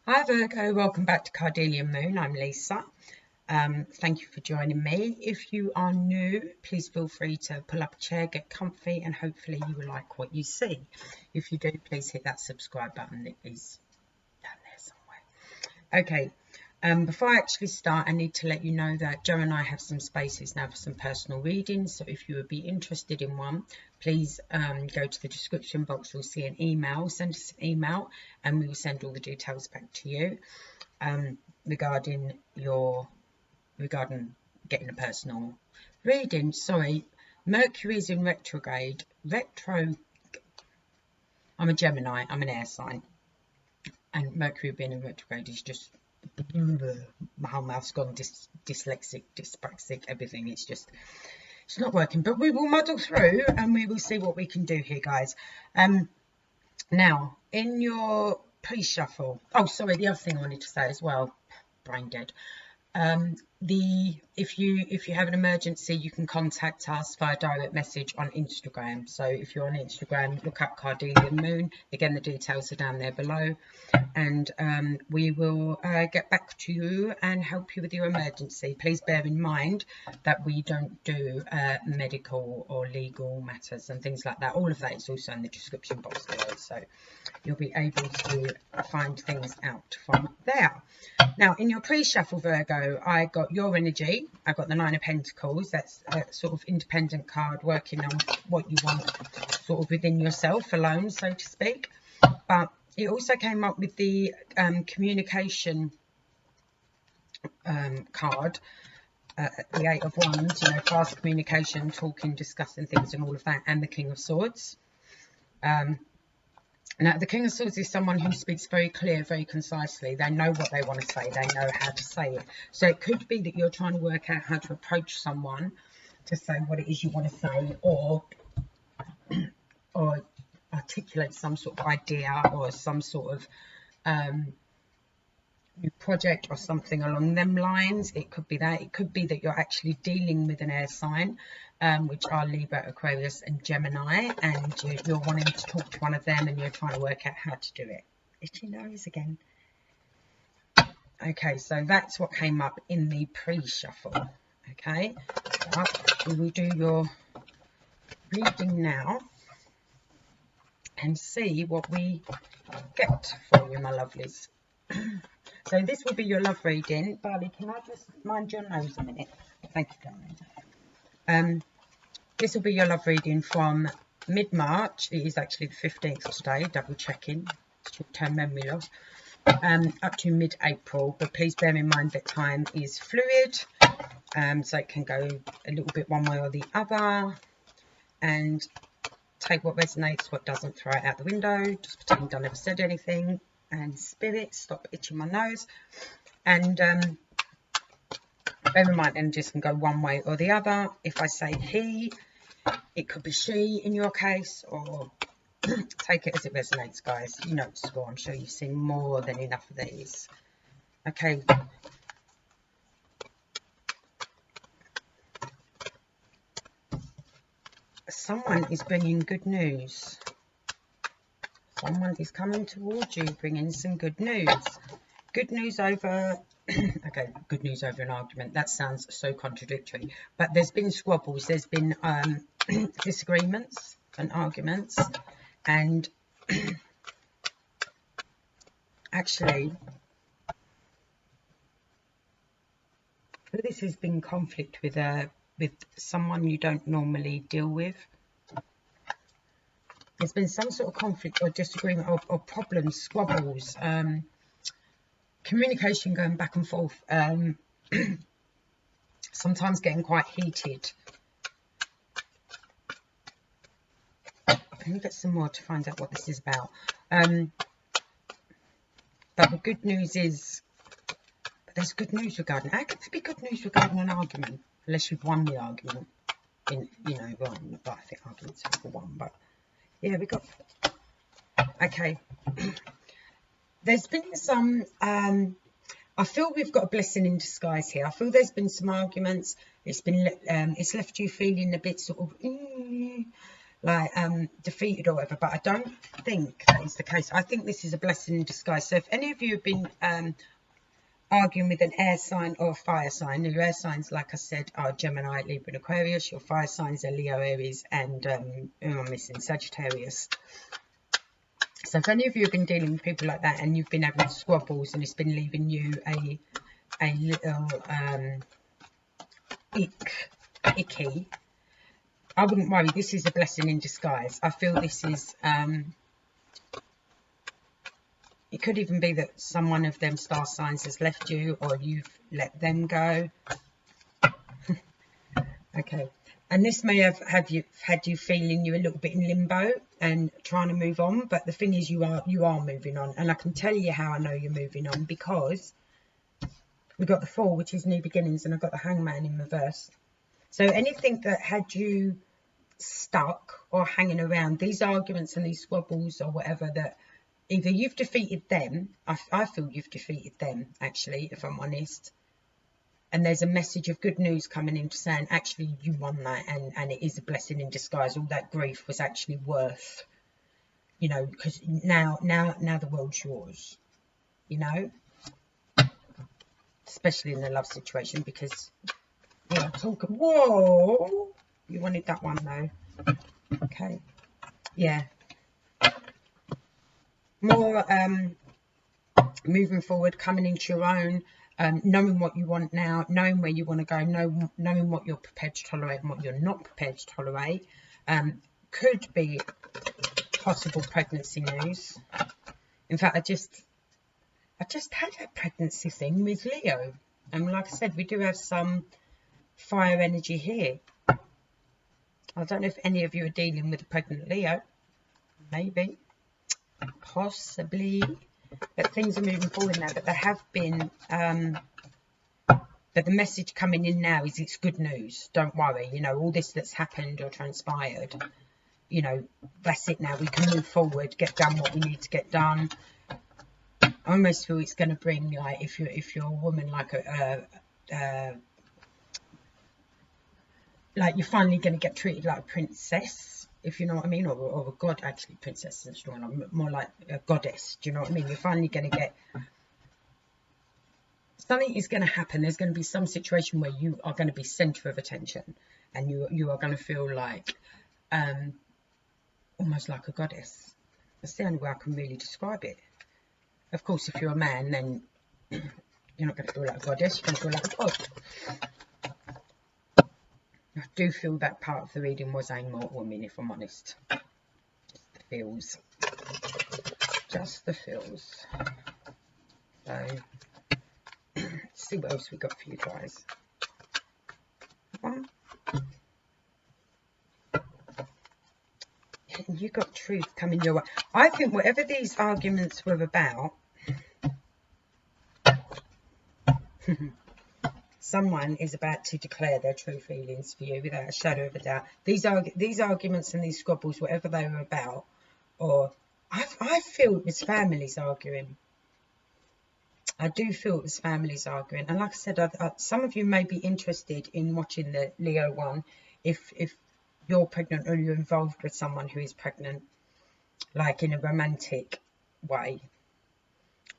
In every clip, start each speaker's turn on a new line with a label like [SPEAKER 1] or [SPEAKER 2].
[SPEAKER 1] Hi Virgo, welcome back to Cardelian Moon. I'm Lisa. Thank you for joining me. If you are new, please feel free to pull up a chair, get comfy, and hopefully you will like what you see. If you do, please hit that subscribe button. It is down there somewhere. Okay, before I actually start, I need to let you know that Joe and I have some spaces now for some personal readings. So if you would be interested in one, please go to the description box. You'll see an email. Send us an email and we will send all the details back to you regarding getting a personal reading. Sorry, Mercury is in retrograde. I'm a Gemini. I'm an air sign. And Mercury being in retrograde is just, my whole mouth's gone dyslexic, dyspraxic, everything. It's not working, but we will muddle through and we will see what we can do here, guys. Now, in your pre-shuffle, oh, sorry, the other thing I wanted to say as well, brain dead. If you have an emergency, you can contact us via direct message on Instagram. So if you're on Instagram, look up Cardelian Moon. Again, the details are down there below, and we will get back to you and help you with your emergency. Please bear in mind that we don't do medical or legal matters and things like that. All of that is also in the description box below, so you'll be able to find things out from there. Now, in your pre-shuffle, Virgo, I got your energy. I got the Nine of Pentacles. That's a sort of independent card working on what you want sort of within yourself alone, so to speak. But it also came up with the communication card, the Eight of Wands, you know, fast communication, talking, discussing things and all of that, and the King of Swords. Now, the King of Swords is someone who speaks very clear, very concisely. They know what they want to say. They know how to say it. So it could be that you're trying to work out how to approach someone to say what it is you want to say, or articulate some sort of idea or some sort of new project or something along them lines. It could be that. It could be that you're actually dealing with an air sign, which are Libra, Aquarius and Gemini, and you're wanting to talk to one of them and you're trying to work out how to do it. Itchy nose again. Okay, so that's what came up in the pre-shuffle. Okay, so we will do your reading now and see what we get for you, my lovelies. So this will be your love reading. Barley, can I just mind your nose a minute? Thank you, darling. This will be your love reading from mid-March. It is actually the 15th today, double checking, short-term memory loss, up to mid-April. But please bear in mind that time is fluid, so it can go a little bit one way or the other. And take what resonates, what doesn't, throw it out the window. Just pretend I never said anything. And spirit, stop itching my nose. And bear in mind, energies can go one way or the other. If I say he, it could be she in your case, or take it as it resonates, guys. You know the score. I'm sure you've seen more than enough of these. Okay. Someone is bringing good news. Someone is coming towards you, bringing some good news. Good news over... okay, good news over an argument. That sounds so contradictory. But there's been squabbles. There's been disagreements and arguments. And actually, this has been conflict with someone you don't normally deal with. There's been some sort of conflict or disagreement or problems, squabbles, communication going back and forth, sometimes getting quite heated. Let me get some more to find out what this is about. But the good news is, there's good news regarding, how can there be good news regarding an argument? Unless you've won the argument. You know, well, I think arguments are for one, but yeah, we got, okay. There's been some, I feel we've got a blessing in disguise here. I feel there's been some arguments. It's been, it's left you feeling a bit sort of, like defeated or whatever, but I don't think that is the case. I think this is a blessing in disguise. So if any of you have been arguing with an air sign or a fire sign, your air signs, like I said, are Gemini, Libra and Aquarius. Your fire signs are Leo, Aries and who am I missing? Sagittarius. So if any of you have been dealing with people like that and you've been having squabbles and it's been leaving you a little icky, I wouldn't worry. This is a blessing in disguise. I feel this is it could even be that someone of them star signs has left you, or you've let them go. Okay, and this may have had you feeling you're a little bit in limbo and trying to move on, but the thing is you are moving on, and I can tell you how I know you're moving on, because we've got the Fool, which is new beginnings, and I've got the Hangman in reverse. So anything that had you stuck or hanging around, these arguments and these squabbles or whatever, that either you've defeated them, I feel you've defeated them actually, if I'm honest, and there's a message of good news coming in saying actually you won that, and it is a blessing in disguise. All that grief was actually worth, you know, because now the world's yours, you know, especially in the love situation, because yeah, talking. Whoa, you wanted that one though. Okay, yeah, more moving forward, coming into your own, knowing what you want now, knowing where you want to go, knowing what you're prepared to tolerate and what you're not prepared to tolerate. Could be possible pregnancy news. In fact, I just had a pregnancy thing with Leo, and like I said, we do have some fire energy here. I don't know if any of you are dealing with a pregnant Leo. Maybe, possibly, but things are moving forward now. But there have been but the message coming in now is it's good news. Don't worry, you know, all this that's happened or transpired, you know, that's it now. We can move forward, get done what we need to get done. I almost feel it's going to bring, like, if you're a woman, like like you're finally going to get treated like a princess, if you know what I mean, or a god. Actually, princess is strong, more like a goddess. Do you know what I mean? You're finally going to get, something is going to happen. There's going to be some situation where you are going to be centre of attention, and you are going to feel like almost like a goddess. That's the only way I can really describe it. Of course, if you're a man, then you're not going to feel like a goddess. You're going to feel like a god. I do feel that part of the reading was aimed more at women, if I'm honest. Just the feels. Just the feels. So, let's see what else we got for you guys. You got truth coming your way. I think whatever these arguments were about, someone is about to declare their true feelings for you without a shadow of a doubt. These arguments and these squabbles, whatever they were about, or I feel it was families arguing. I do feel it was families arguing. And like I said, some of you may be interested in watching the Leo one if you're pregnant or you're involved with someone who is pregnant, like in a romantic way.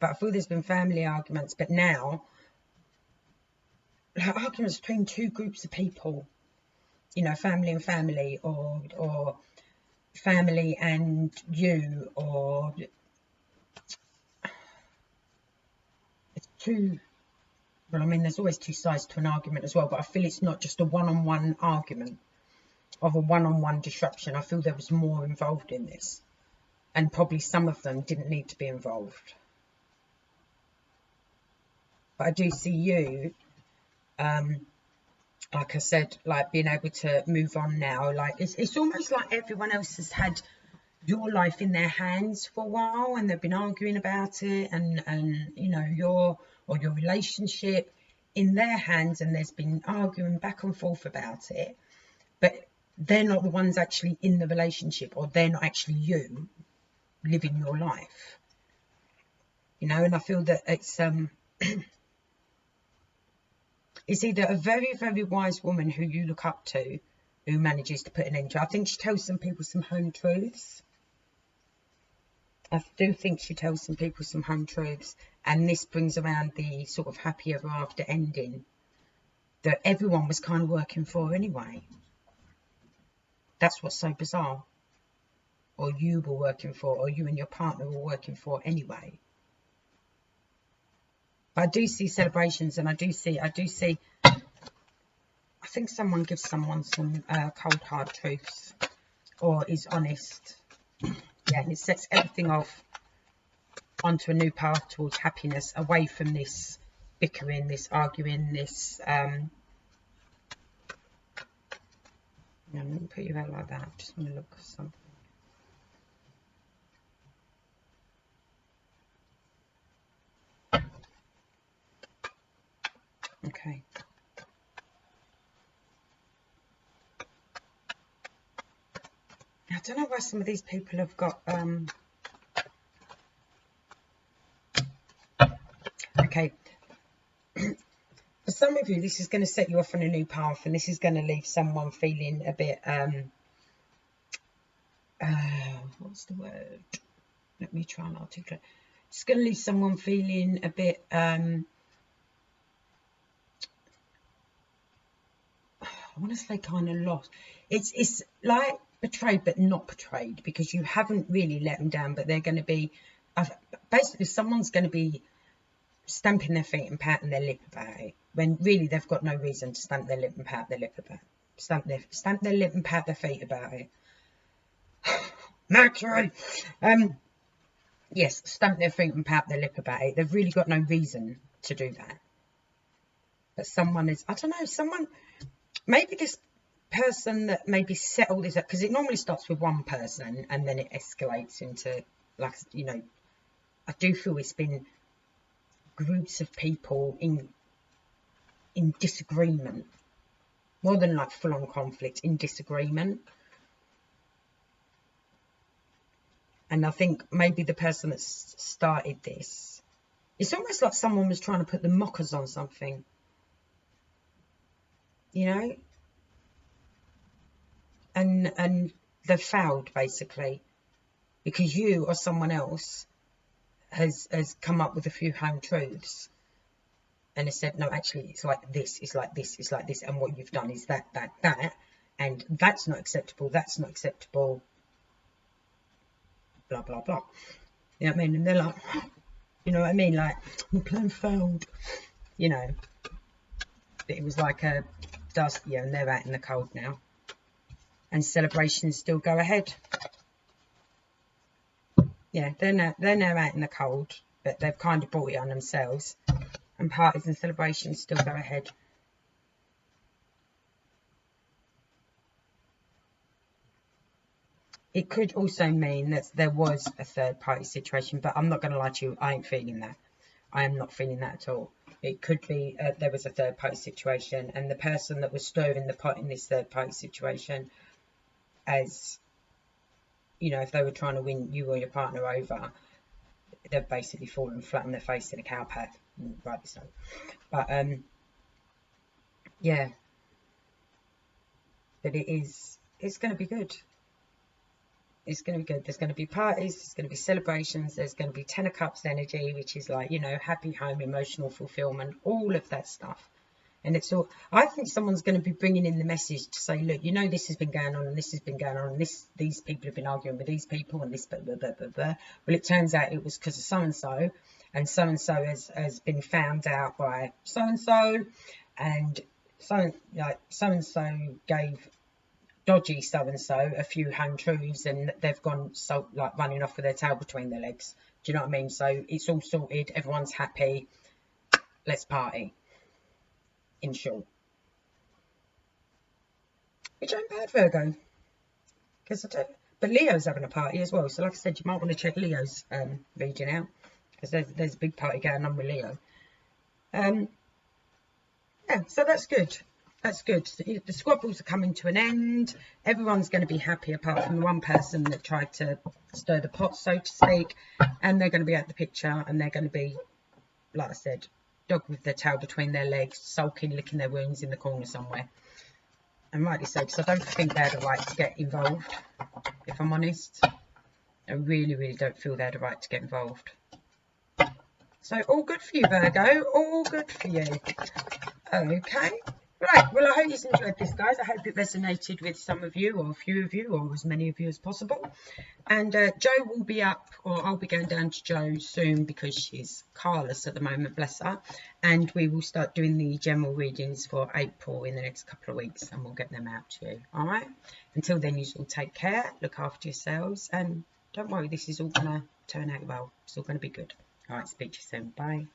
[SPEAKER 1] But I feel there's been family arguments, but now, like, arguments between two groups of people, you know, family and family, or family and you, or it's two. Well, I mean, there's always two sides to an argument as well, but I feel it's not just a one-on-one argument of a one-on-one disruption. I feel there was more involved in this, and probably some of them didn't need to be involved. But I do see you, like I said, like being able to move on now. Like it's almost like everyone else has had your life in their hands for a while, and they've been arguing about it, and you know, your relationship in their hands, and there's been arguing back and forth about it, but they're not the ones actually in the relationship, or they're not actually you living your life, you know. And I feel that it's it's either a very, very wise woman who you look up to, who manages to put an end to it. I think she tells some people some home truths. I do think she tells some people some home truths, and this brings around the sort of happy ever after ending that everyone was kind of working for anyway. That's what's so bizarre. Or you were working for, or you and your partner were working for anyway. But I do see celebrations, and I do see, I think someone gives someone some cold hard truths, or is honest. Yeah, and it sets everything off onto a new path towards happiness, away from this bickering, this arguing, this let me put you out like that. I just want to look for something. Okay. I don't know why some of these people have got okay. For some of you, this is going to set you off on a new path, and this is going to leave someone feeling a bit what's the word? Let me try and articulate. It's going to leave someone feeling a bit I want to say kind of lost. It's like betrayed but not betrayed, because you haven't really let them down, but they're going to be basically someone's going to be stamping their feet and patting their lip about it, when really they've got no reason to stamp their lip and pat their lip about it. Stamp their lip and pat their feet about it. Mercury. Yes, stamp their feet and pat their lip about it. They've really got no reason to do that. But someone is, I don't know, someone, maybe this person that maybe settled this up, because it normally starts with one person and then it escalates into, like, you know, I do feel it's been groups of people in disagreement, more than like full-on conflict, in disagreement. And I think maybe the person that started this, it's almost like someone was trying to put the mockers on something, you know, and they've failed basically, because you or someone else has come up with a few home truths and has said, no, actually it's like this, it's like this, it's like this, and what you've done is that, and that's not acceptable, that's not acceptable, blah blah blah. You know what I mean? And they're like, you know what I mean, like, the plan failed, you know. But it was like a dust, yeah, and they're out in the cold now, and celebrations still go ahead. Yeah, they're now out in the cold, but they've kind of brought it on themselves, and parties and celebrations still go ahead. It could also mean that there was a third party situation, but I'm not going to lie to you, I ain't feeling that. I am not feeling that at all. It could be there was a third party situation, and the person that was stirring the pot in this third party situation, as you know, if they were trying to win you or your partner over, they've basically fallen flat on their face in a cow path, rightly so. But yeah, but it's going to be good. It's going to be good. There's going to be parties, there's going to be celebrations, there's going to be 10 of Cups energy, which is like, you know, happy home, emotional fulfillment, all of that stuff. And it's all, I think someone's going to be bringing in the message to say, look, you know, this has been going on, and this has been going on, and these people have been arguing with these people, and this, blah, blah, blah, blah, blah. Well, it turns out it was because of so-and-so, and so-and-so has been found out by so-and-so, and so-and-so gave dodgy so-and-so a few home truths, and they've gone so like running off with their tail between their legs. Do you know what I mean? So it's all sorted, everyone's happy, let's party, in short. Which ain't bad, Virgo, because I don't, but Leo's having a party as well, so like I said, you might want to check Leo's reading out, because there's a big party going on with Leo. Yeah, so that's good. That's good. The squabbles are coming to an end. Everyone's going to be happy, apart from the one person that tried to stir the pot, so to speak. And they're going to be out the picture, and they're going to be, like I said, dog with their tail between their legs, sulking, licking their wounds in the corner somewhere. and rightly so, because I don't think they had a right to get involved, if I'm honest. I really, really don't feel they had a right to get involved. So all good for you, Virgo, all good for you. Okay, right, well I hope you've enjoyed this, guys. I hope it resonated with some of you, or a few of you, or as many of you as possible. And Joe will be up, or I'll be going down to Joe soon because she's carless at the moment, bless her. And we will start doing the general readings for April in the next couple of weeks, and we'll get them out to you. All right. Until then, you all take care, look after yourselves, and don't worry, this is all going to turn out well. It's all going to be good. All right, speak to you soon. Bye.